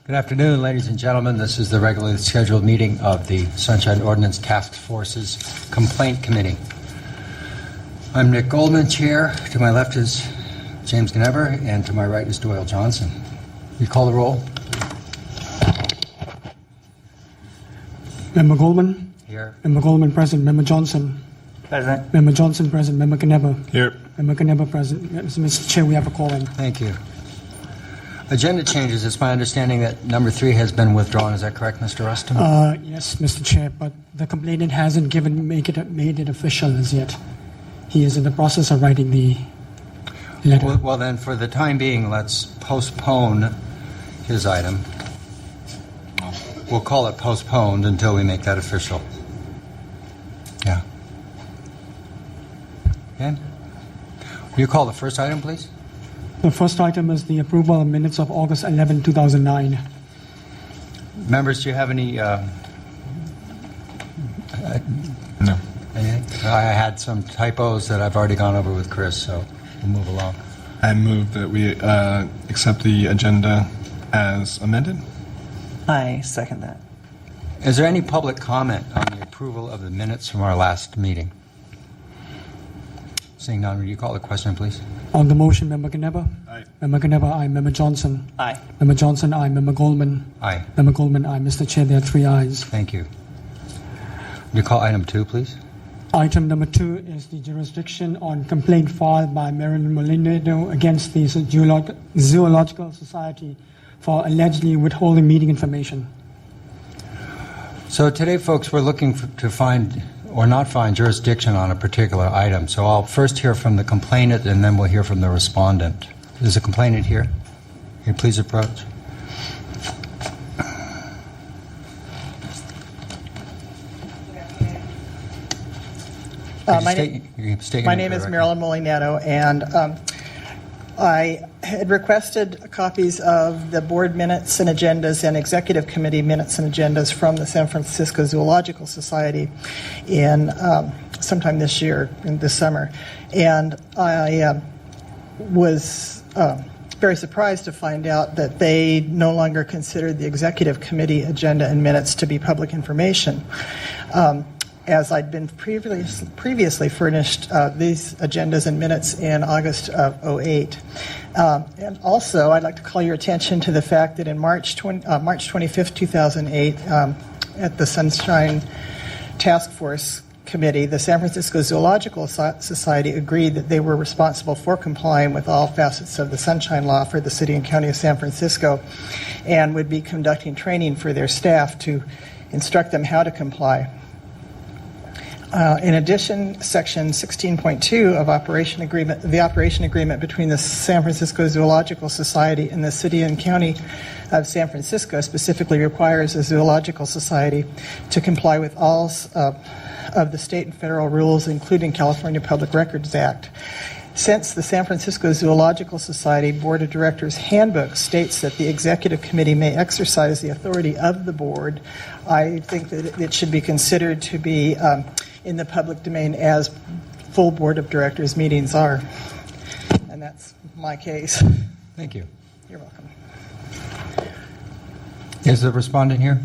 Good afternoon, ladies and gentlemen. This is the regularly scheduled meeting of the Sunshine Ordinance Task Force's Complaint Committee. I'm Nick Goldman, Chair. To my left is James Gnever, and to my right is Doyle Johnson. You call the roll? Member Goldman? Here. Member Goldman present. Member Johnson? Present. Member Johnson present. Member Gnever? Here. Member Gnever present. Mr. Chair, we have a call-in. Thank you. Agenda changes. It's my understanding that number 3 has been withdrawn. Is that correct, Mr. Rustin? Yes, Mr. Chair, but the complainant hasn't made it official as yet. He is in the process of writing the letter. Well, then, for the time being, let's postpone his item. We'll call it postponed until we make that official. Yeah. Okay. Will you call the first item, please? The first item is the approval of minutes of August 11, 2009. Members, do you have any? No. Anything? I had some typos that I've already gone over with Chris, so we'll move along. I move that we accept the agenda as amended. I second that. Is there any public comment on the approval of the minutes from our last meeting? Seeing none, will you call the question, please? On the motion, Member Gnever? Aye. Member Gnever, aye. Member Johnson? Aye. Member Johnson, aye. Member Goldman? Aye. Member Goldman, aye. Mr. Chair, there are 3 ayes. Thank you. Will you call item 2, please? Item number 2 is the jurisdiction on complaint filed by Marilyn Molino against the Zoological Society for allegedly withholding meeting information. So today, folks, we're looking to find or not find jurisdiction on a particular item. So I'll first hear from the complainant, and then we'll hear from the respondent. Is the complainant here? Can you please approach? My name is Marilyn Molinetto, and I had requested copies of the board minutes and agendas and executive committee minutes and agendas from the San Francisco Zoological Society in sometime this year, in this summer. And I was very surprised to find out that they no longer considered the executive committee agenda and minutes to be public information. As I'd been previously furnished these agendas and minutes in August of 2008. And also, I'd like to call your attention to the fact that in March 25th, 2008, at the Sunshine Task Force Committee, the San Francisco Zoological Society agreed that they were responsible for complying with all facets of the Sunshine Law for the City and County of San Francisco, and would be conducting training for their staff to instruct them how to comply. In addition, Section 16.2 of the Operation Agreement between the San Francisco Zoological Society and the City and County of San Francisco specifically requires the Zoological Society to comply with all of the state and federal rules, including California Public Records Act. Since the San Francisco Zoological Society Board of Directors Handbook states that the executive committee may exercise the authority of the board, I think that it should be considered to be in the public domain as full board of directors meetings are. And that's my case. Thank you. You're welcome. Is the respondent here?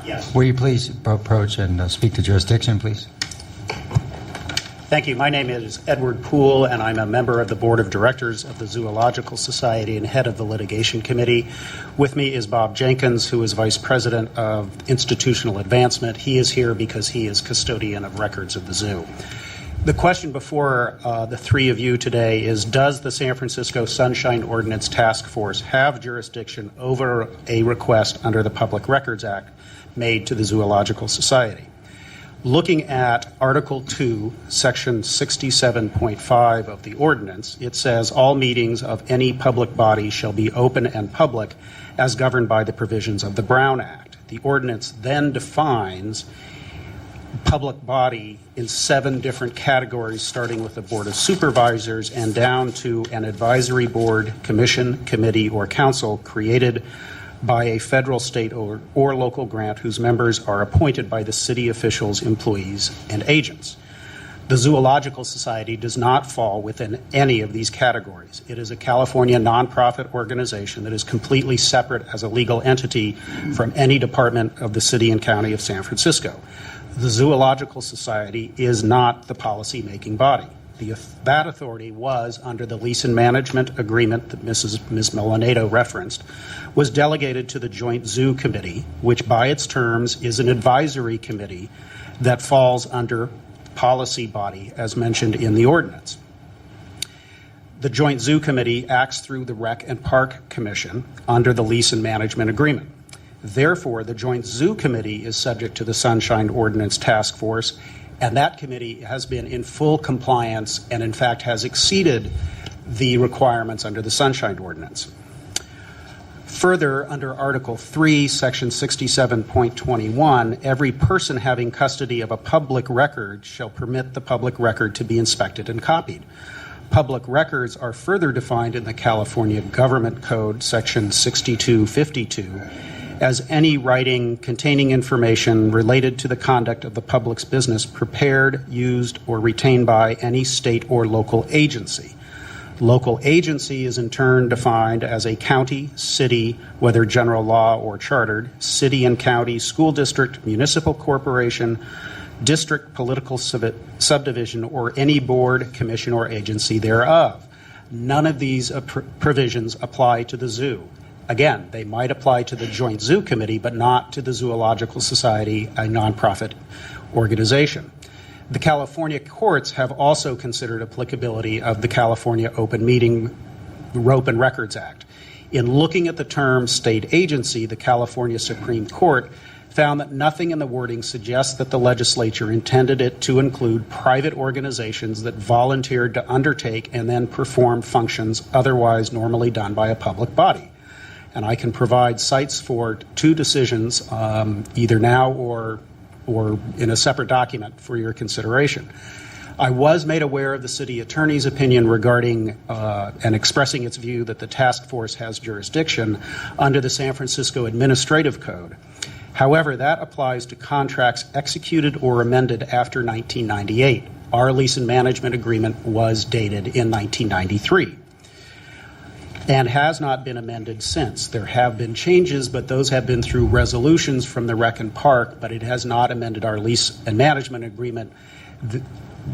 Yes. Will you please approach and speak to jurisdiction, please? Thank you. My name is Edward Poole, and I'm a member of the Board of Directors of the Zoological Society and head of the Litigation Committee. With me is Bob Jenkins, who is Vice President of Institutional Advancement. He is here because he is custodian of records of the zoo. The question before the 3 of you today is, does the San Francisco Sunshine Ordinance Task Force have jurisdiction over a request under the Public Records Act made to the Zoological Society? Looking at Article 2, Section 67.5 of the ordinance, it says all meetings of any public body shall be open and public as governed by the provisions of the Brown Act. The ordinance then defines public body in 7 different categories, starting with the Board of Supervisors and down to an advisory board, commission, committee, or council created by a federal, state, or local grant whose members are appointed by the city officials, employees, and agents. The Zoological Society does not fall within any of these categories. It is a California nonprofit organization that is completely separate as a legal entity from any department of the city and county of San Francisco. The Zoological Society is not the policy-making body. That authority was, under the lease and management agreement that Ms. Melanado referenced, was delegated to the Joint Zoo Committee, which by its terms is an advisory committee that falls under policy body as mentioned in the ordinance. The Joint Zoo Committee acts through the Rec and Park Commission under the lease and management agreement. Therefore, the Joint Zoo Committee is subject to the Sunshine Ordinance Task Force, and that committee has been in full compliance and in fact has exceeded the requirements under the Sunshine Ordinance. Further, under Article 3, Section 67.21, every person having custody of a public record shall permit the public record to be inspected and copied. Public records are further defined in the California Government Code, Section 6252, as any writing containing information related to the conduct of the public's business prepared, used, or retained by any state or local agency. Local agency is in turn defined as a county, city, whether general law or chartered, city and county, school district, municipal corporation, district, political subdivision, or any board, commission, or agency thereof. None of these provisions apply to the zoo. Again, they might apply to the Joint Zoo Committee, but not to the Zoological Society, a nonprofit organization. The California courts have also considered applicability of the California Open Records Act. In looking at the term state agency, the California Supreme Court found that nothing in the wording suggests that the legislature intended it to include private organizations that volunteered to undertake and then perform functions otherwise normally done by a public body. And I can provide cites for two decisions, either now or in a separate document for your consideration. I was made aware of the city attorney's opinion regarding and expressing its view that the task force has jurisdiction under the San Francisco Administrative Code. However, that applies to contracts executed or amended after 1998. Our lease and management agreement was dated in 1993 and has not been amended since. There have been changes, but those have been through resolutions from the Rec and Park, but it has not amended our lease and management agreement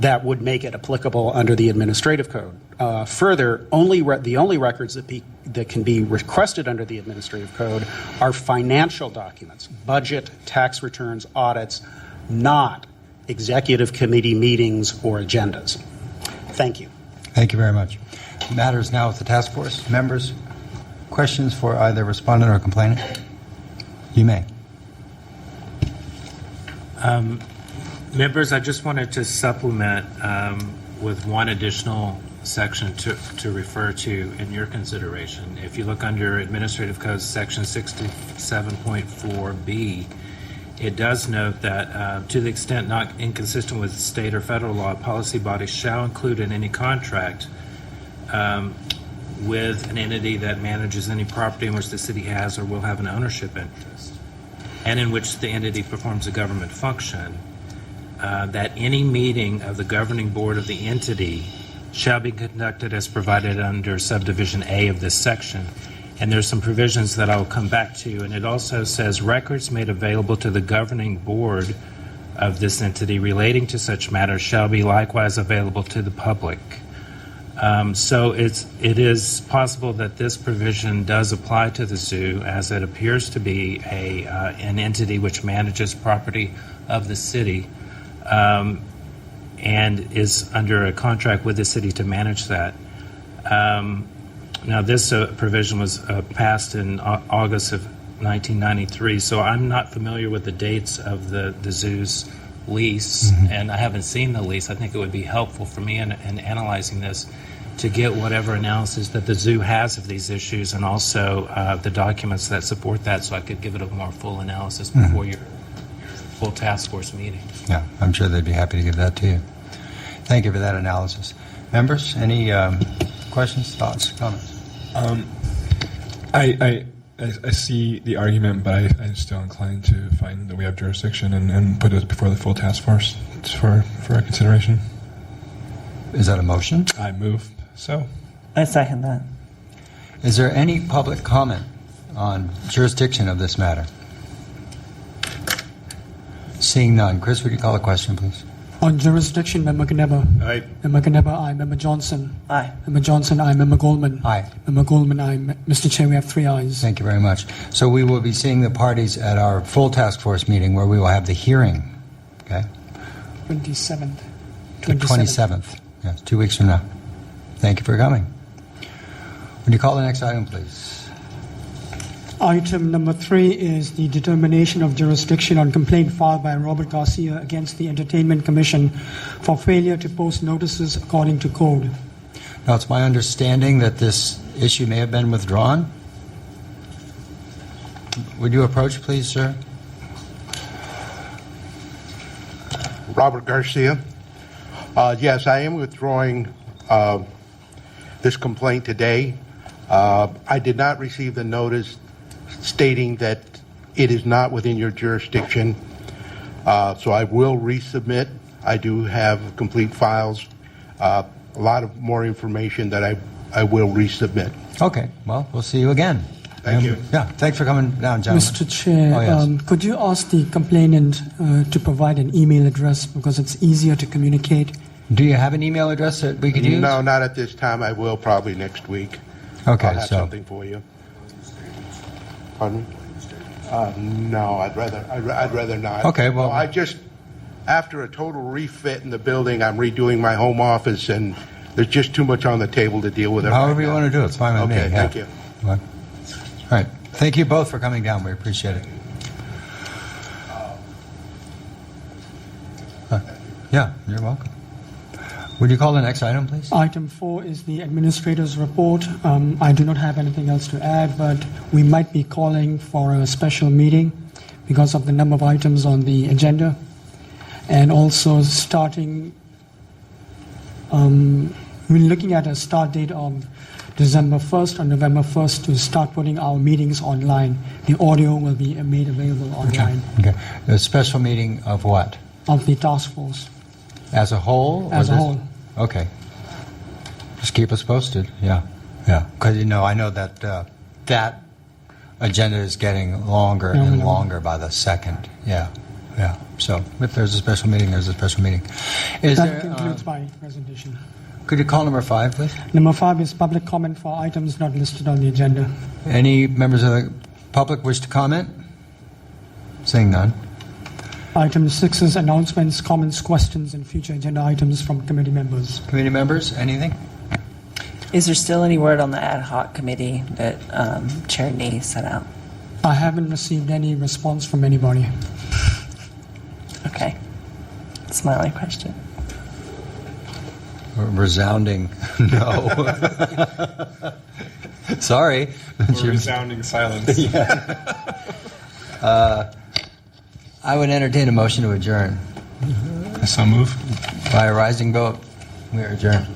that would make it applicable under the Administrative Code. Further, the only records that can be requested under the Administrative Code are financial documents, budget, tax returns, audits, not executive committee meetings or agendas. Thank you. Thank you very much. Matters now with the task force. Members, questions for either respondent or complainant? You may. Members, I just wanted to supplement with one additional section to refer to in your consideration. If you look under Administrative Code Section 67.4B, it does note that to the extent not inconsistent with state or federal law, policy bodies shall include in any contract with an entity that manages any property in which the city has or will have an ownership interest, and in which the entity performs a government function, that any meeting of the governing board of the entity shall be conducted as provided under subdivision A of this section. And there's some provisions that I'll come back to, and it also says records made available to the governing board of this entity relating to such matters shall be likewise available to the public. So it is possible that this provision does apply to the zoo, as it appears to be an entity which manages property of the city and is under a contract with the city to manage that. Now, this provision was passed in August of 1993, so I'm not familiar with the dates of the zoo's lease, and I haven't seen the lease. I think it would be helpful for me in analyzing this to get whatever analysis that the zoo has of these issues, and also the documents that support that, so I could give it a more full analysis before your full task force meeting. Yeah, I'm sure they'd be happy to give that to you. Thank you for that analysis. Members, any questions, thoughts, comments? I see the argument, but I'm still inclined to find that we have jurisdiction and put it before the full task force for our consideration. Is that a motion? I move so. I second that. Is there any public comment on jurisdiction of this matter? Seeing none. Chris, would you call the question, please? On jurisdiction, Member Knebber. Aye. Member Knebber, aye. Member Johnson. Aye. Member Johnson, aye. Member Goldman. Aye. Member Goldman, aye. Mr. Chair, we have 3 ayes. Thank you very much. So we will be seeing the parties at our full task force meeting where we will have the hearing. Okay? 27th. The 27th. Yes, 2 weeks from now. Thank you for coming. Would you call the next item, please? Item number 3 is the determination of jurisdiction on complaint filed by Robert Garcia against the Entertainment Commission for failure to post notices according to code. Now, it's my understanding that this issue may have been withdrawn. Would you approach, please, sir? Robert Garcia. Yes, I am withdrawing this complaint today. I did not receive the notice stating that it is not within your jurisdiction, so I will resubmit. I do have complete files, a lot of more information that I will resubmit. Okay. Well, we'll see you again. Thank you. Yeah. Thanks for coming down, gentlemen. Mr. Chair, Oh, yes. could you ask the complainant to provide an email address because it's easier to communicate? Do you have an email address that we could use? No, not at this time. I will probably next week. Okay, I'll have so something for you. Pardon me? No, I'd rather not. Okay, well- No, I just, after a total refit in the building, I'm redoing my home office, and there's just too much on the table to deal with it. however you want to do it, it's fine with me. Okay, yeah. thank you. All right. Thank you both for coming down. We appreciate it. Yeah, you're welcome. Would you call the next item, please? Item 4 is the administrator's report. I do not have anything else to add, but we might be calling for a special meeting because of the number of items on the agenda. And also starting, we're looking at a start date of December 1st or November 1st to start putting our meetings online. The audio will be made available online Okay. A special meeting of what? of the task force As a whole? or as a this- whole. Okay. Just keep us posted. Yeah. Yeah. Because, I know that that agenda is getting longer and no. longer by the second. Yeah. Yeah. So if there's a special meeting, there's a special meeting. Is That there, concludes my presentation. could you call number 5, please? Number 5 is public comment for items not listed on the agenda. Any members of the public wish to comment? Seeing none. Item 6 is announcements, comments, questions, and future agenda items from committee members. Committee members, anything? Is there still any word on the ad hoc committee that Chair Nee sent out? I haven't received any response from anybody. Okay. That's my only question. Resounding no. Sorry. Resounding silence. I would entertain a motion to adjourn. I so move. By a rising vote, we are adjourned.